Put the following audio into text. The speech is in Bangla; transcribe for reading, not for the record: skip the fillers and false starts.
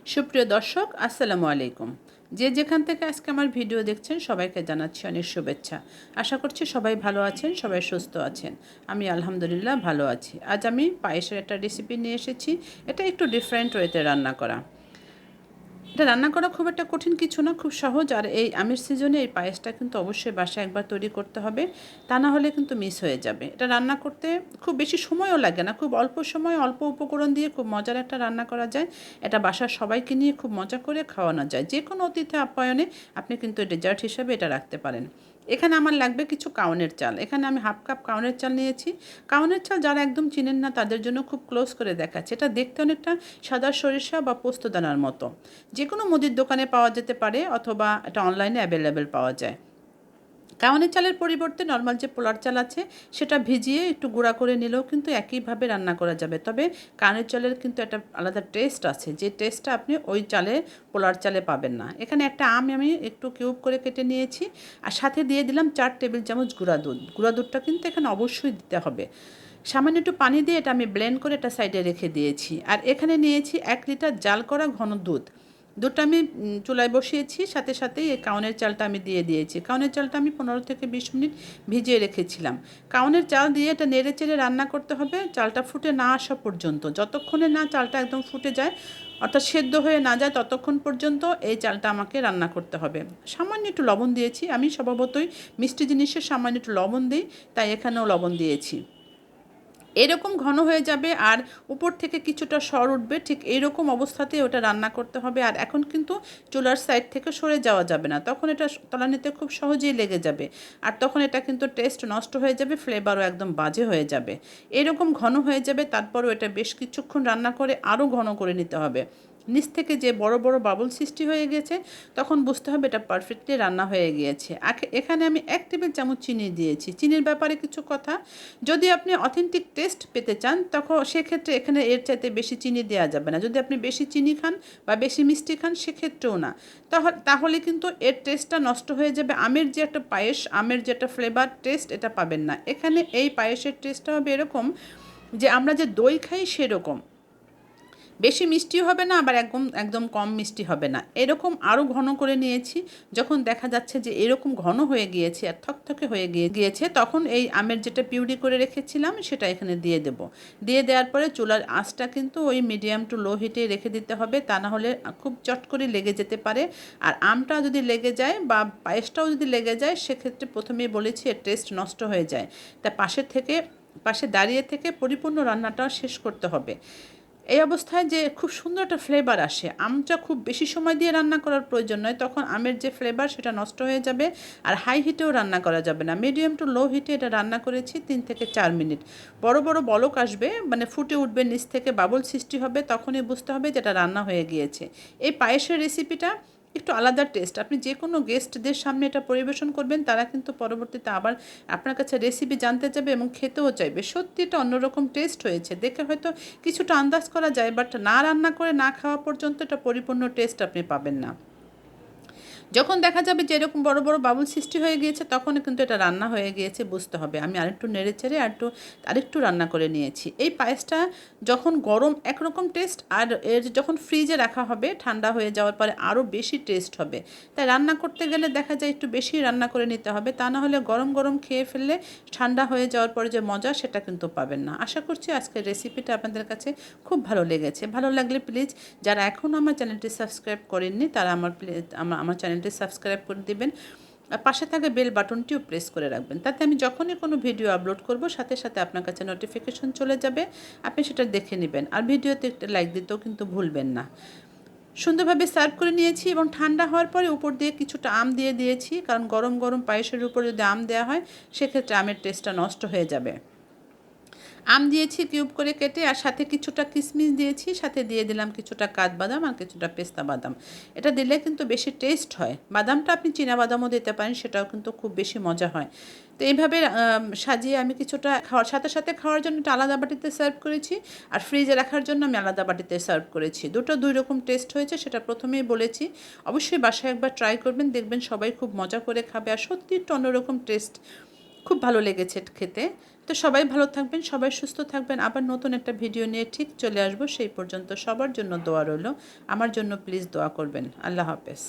সুপ্রিয় দর্শক, আসসালামু আলাইকুম। যে যেখান থেকে আজকে আমার ভিডিও দেখছেন সবাইকে জানাচ্ছি অনেক শুভেচ্ছা। আশা করছি সবাই ভালো আছেন, সবাই সুস্থ আছেন। আমি আলহামদুলিল্লাহ ভালো আছি। আজ আমি পায়েসের একটা রেসিপি নিয়ে এসেছি। এটা একটু ডিফারেন্ট ওয়েতে রান্না করা। এটা রান্না করা খুব একটা কঠিন কিছু না, খুব সহজ। আর এই আমের সিজনে এই পায়েসটা কিন্তু অবশ্যই বাসায় একবার তৈরি করতে হবে, তা না হলে কিন্তু মিস হয়ে যাবে। এটা রান্না করতে খুব বেশি সময়ও লাগে না, খুব অল্প সময় অল্প উপকরণ দিয়ে খুব মজার একটা রান্না করা যায়। এটা বাসার সবাইকে নিয়ে খুব মজা করে খাওয়ানো যায়। যে কোনো অতিথি আপ্যায়নে আপনি কিন্তু ডেজার্ট হিসেবে এটা রাখতে পারেন। এখানে আমার লাগবে কিছু কাউনের চাল। এখানে আমি হাফ কাপ কাউনের চাল নিয়েছি। কাউনের চাল যারা একদম চিনেন না তাদের জন্য খুব ক্লোজ করে দেখাচ্ছে। এটা দেখতে অনেকটা সাদা সরিষা বা পোস্তদানার মতো। যে কোনো মুদির দোকানে পাওয়া যেতে পারে অথবা এটা অনলাইনে অ্যাভেলেবেল পাওয়া যায়। কাওয়ানের চালের পরিবর্তে নর্মাল যে পোলার চাল আছে সেটা ভিজিয়ে একটু গুঁড়া করে নিলেও কিন্তু একইভাবে রান্না করা যাবে। তবে কাওয়ানের চালের কিন্তু একটা আলাদা টেস্ট আছে, যে টেস্টটা আপনি ওই চালে পোলার চালে পাবেন না। এখানে একটা আম আমি একটু কিউব করে কেটে নিয়েছি, আর সাথে দিয়ে দিলাম 4 টেবিল চামচ গুঁড়া দুধ। গুঁড়া দুধটা কিন্তু এখানে অবশ্যই দিতে হবে। সামান্য একটু পানি দিয়ে এটা আমি ব্লেন্ড করে এটা সাইডে রেখে দিয়েছি। আর এখানে নিয়েছি 1 লিটার জাল করা ঘন দুধ। দুধটা আমি চুলায় বসিয়েছি, সাথে সাথেই এই কাউনের চালটা আমি দিয়ে দিয়েছি। কাউনের চালটা আমি 15 থেকে 20 মিনিট ভিজিয়ে রেখেছিলাম। কাউনের চাল দিয়ে এটা নেড়ে চেড়ে রান্না করতে হবে চালটা ফুটে না আসা পর্যন্ত। যতক্ষণে না চালটা একদম ফুটে যায়, অর্থাৎ সেদ্ধ হয়ে না যায়, ততক্ষণ পর্যন্ত এই চালটা আমাকে রান্না করতে হবে। সামান্য একটু লবণ দিয়েছি, আমি স্বভাবতই মিষ্টি জিনিসে সামান্য একটু লবণ দিই, তাই এখানেও লবণ দিয়েছি। এরকম ঘন হয়ে যাবে আর উপর থেকে কিছুটা সর উঠবে, ঠিক এইরকম অবস্থাতে ওটা রান্না করতে হবে। আর এখন কিন্তু চুলার সাইড থেকে সরে যাওয়া যাবে না, তখন এটা তলানিতে খুব সহজেই লেগে যাবে। আর তখন এটা কিন্তু টেস্ট নষ্ট হয়ে যাবে, ফ্লেভারও একদম বাজে হয়ে যাবে। এরকম ঘন হয়ে যাবে, তারপরও এটা বেশ কিছুক্ষণ রান্না করে আরও ঘন করে নিতে হবে। নিচ থেকে যে বড় বড় বাবুল সৃষ্টি হয়ে গেছে, তখন বুঝতে হবে এটা পারফেক্টলি রান্না হয়ে গিয়েছে। এখানে আমি 1 টেবিল চামচ চিনি দিয়েছি। চিনির ব্যাপারে কিছু কথা, যদি আপনি অথেন্টিক টেস্ট পেতে চান তখন সেক্ষেত্রে এখানে এর চাইতে বেশি চিনি দেওয়া যাবে না। যদি আপনি বেশি চিনি খান বা বেশি মিষ্টি খান সেক্ষেত্রেও না। তাহলে কিন্তু এর টেস্টটা নষ্ট হয়ে যাবে। আমের যে একটা পায়েস, আমের যে একটা ফ্লেভার টেস্ট, এটা পাবেন না এখানে। এই পায়েসের টেস্টটা হবে এরকম যে আমরা যে দই খাই সেরকম, বেশি মিষ্টিও হবে না, আবার একদম একদম কম মিষ্টি হবে না, এরকম আরও ঘন করে নিয়েছি। যখন দেখা যাচ্ছে যে এরকম ঘন হয়ে গিয়েছে আর থকথকে হয়ে গিয়েছে, তখন এই আমের যেটা পিউরি করে রেখেছিলাম সেটা এখানে দিয়ে দেব। দিয়ে দেওয়ার পরে চুলার আঁচটা কিন্তু ওই মিডিয়াম টু লো হিটে রেখে দিতে হবে, তা না হলে খুব চট করে লেগে যেতে পারে। আর আমটা যদি লেগে যায় বা পায়েসটাও যদি লেগে যায়, সেক্ষেত্রে প্রথমেই বলেছি এর টেস্ট নষ্ট হয়ে যায়। তা পাশে দাঁড়িয়ে থেকে পরিপূর্ণ রান্নাটা শেষ করতে হবে। এই অবস্থায় যে খুব সুন্দর একটা ফ্লেভার আসে, আমটা খুব বেশি সময় দিয়ে রান্না করার প্রয়োজন নয়, তখন আমের যে ফ্লেভার সেটা নষ্ট হয়ে যাবে। আর হাই হিটেও রান্না করা যাবে না, মিডিয়াম টু লো হিটে এটা রান্না করেছি 3 থেকে 4 মিনিট। বড় বড় বলক আসবে, মানে ফুটে উঠবে, নিচ থেকে বাবুল সৃষ্টি হবে, তখনই বুঝতে হবে যেটা রান্না হয়ে গিয়েছে। এই পায়েসের রেসিপিটা একটু আলাদা টেস্ট। আপনি যে কোনো গেস্টদের সামনে এটা পরিবেশন করবেন, তারা কিন্তু পরবর্তীতে আবার আপনার কাছে রেসিপি জানতে যাবে এবং খেতেও চাইবে। সত্যি এটা অন্যরকম টেস্ট হয়েছে, দেখে হয়তো কিছুটা আন্দাজ করা যায়, বাট না রান্না করে না খাওয়া পর্যন্ত এটা পরিপূর্ণ টেস্ট আপনি পাবেন না। যখন দেখা যাবে যে এরকম বড় বড় বাবুল সৃষ্টি হয়ে গিয়েছে, তখন কিন্তু এটা রান্না হয়ে গিয়েছে বুঝতে হবে। আমি আরেকটু নেড়ে চেড়ে আরেকটু রান্না করে নিয়েছি। এই পায়েসটা যখন গরম একরকম টেস্ট, আর এর যখন ফ্রিজে রাখা হবে ঠান্ডা হয়ে যাওয়ার পরে আরও বেশি টেস্ট হবে। তাই রান্না করতে গেলে দেখা যায় একটু বেশি রান্না করে নিতে হবে, তা না হলে গরম গরম খেয়ে ফেললে ঠান্ডা হয়ে যাওয়ার পরে যে মজা সেটা কিন্তু পাবেন না। আশা করছি আজকের রেসিপিটা আপনাদের কাছে খুব ভালো লেগেছে। ভালো লাগলে প্লিজ, যারা এখনও আমার চ্যানেলটি সাবস্ক্রাইব করেননি তারা আমার চ্যানেলটি সাবস্ক্রাইব করে দিবেন। আর পাশে থাকা বেল বাটনটিও প্রেস করে রাখবেন, তাতে আমি যখনই কোনো ভিডিও আপলোড করব সাথে সাথে আপনার কাছে নোটিফিকেশন চলে যাবে, আপনি সেটা দেখে নেবেন। আর ভিডিওতে একটা লাইক দিতেও কিন্তু ভুলবেন না। সুন্দরভাবে সার্ভ করে নিয়েছি এবং ঠান্ডা হওয়ার পরে উপর দিয়ে কিছুটা আম দিয়ে দিয়েছি, কারণ গরম গরম পায়েসের উপর যদি আম দেওয়া হয় সেক্ষেত্রে আমের টেস্টটা নষ্ট হয়ে যাবে। আম দিয়েছি কিউব করে কেটে, আর সাথে কিছুটা কিশমিশ দিয়েছি, সাথে দিয়ে দিলাম কিছুটা কাঠবাদাম আর কিছুটা পেস্তা বাদাম। এটা দিলে কিন্তু বেশি টেস্ট হয়। বাদামটা আপনি চীনা বাদামও দিতে পারেন, সেটাও কিন্তু খুব বেশি মজা হয়। তো এইভাবে সাজিয়ে আমি কিছুটা খাওয়ার সাথে সাথে খাওয়ার জন্য একটা আলাদা বাটিতে সার্ভ করেছি, আর ফ্রিজে রাখার জন্য আমি আলাদা বাটিতে সার্ভ করেছি। দুই রকম টেস্ট হয়েছে, সেটা প্রথমেই বলেছি। অবশ্যই বাসায় একবার ট্রাই করবেন, দেখবেন সবাই খুব মজা করে খাবে, আর সত্যি একটু অন্যরকম টেস্ট খুব ভালো লেগেছে খেতে। তো সবাই ভালো থাকবেন, সবাই সুস্থ থাকবেন। আবার নতুন একটা ভিডিও নিয়ে ঠিক চলে আসবো। সেই পর্যন্ত সবার জন্য দোয়া রইল। আমার জন্য প্লিজ দোয়া করবেন। আল্লাহ হাফেজ।